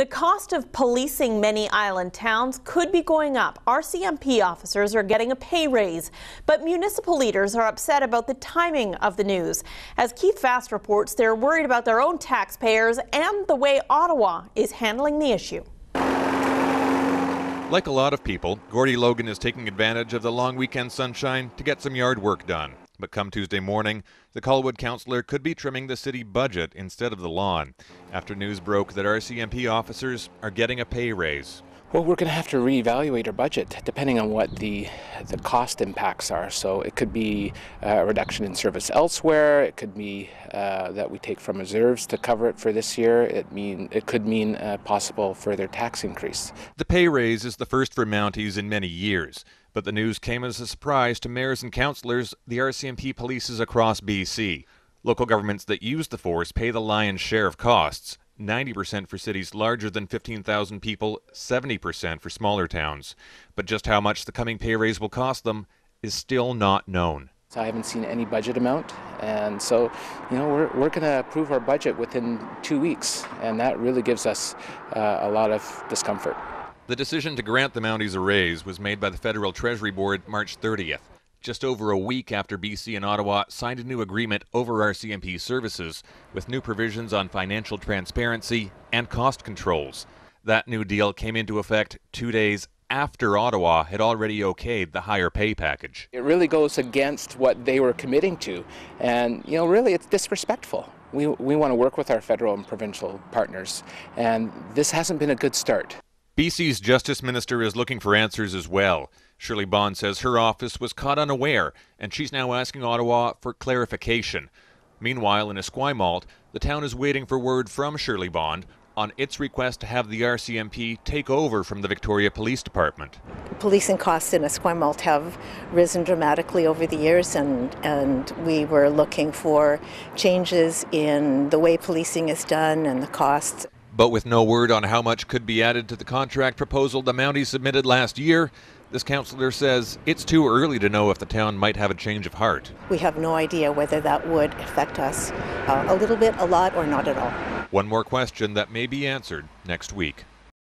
The cost of policing many island towns could be going up. RCMP officers are getting a pay raise, but municipal leaders are upset about the timing of the news. As Keith Fast reports, they're worried about their own taxpayers and the way Ottawa is handling the issue. Like a lot of people, Gordy Logan is taking advantage of the long weekend sunshine to get some yard work done. But come Tuesday morning, the Colwood councillor could be trimming the city budget instead of the lawn, after news broke that RCMP officers are getting a pay raise. Well, we're going to have to reevaluate our budget depending on what the cost impacts are. So it could be a reduction in service elsewhere. It could be that we take from reserves to cover it for this year. It could mean a possible further tax increase. The pay raise is the first for Mounties in many years, but the news came as a surprise to mayors and councillors the RCMP polices across BC. Local governments that use the force pay the lion's share of costs. 90% for cities larger than 15,000 people, 70% for smaller towns. But just how much the coming pay raise will cost them is still not known. I haven't seen any budget amount, and so we're going to approve our budget within 2 weeks, and that really gives us a lot of discomfort. The decision to grant the Mounties a raise was made by the Federal Treasury Board March 30th, just over a week after BC and Ottawa signed a new agreement over RCMP services with new provisions on financial transparency and cost controls. That new deal came into effect 2 days after Ottawa had already okayed the higher pay package. It really goes against what they were committing to, and really it's disrespectful. We want to work with our federal and provincial partners, and this hasn't been a good start. BC's Justice Minister is looking for answers as well. Shirley Bond says her office was caught unaware, and she's now asking Ottawa for clarification. Meanwhile, in Esquimalt, the town is waiting for word from Shirley Bond on its request to have the RCMP take over from the Victoria Police Department. Policing costs in Esquimalt have risen dramatically over the years, and we were looking for changes in the way policing is done and the costs. But with no word on how much could be added to the contract proposal the Mounties submitted last year, this councillor says it's too early to know if the town might have a change of heart. We have no idea whether that would affect us a little bit, a lot, or not at all. One more question that may be answered next week.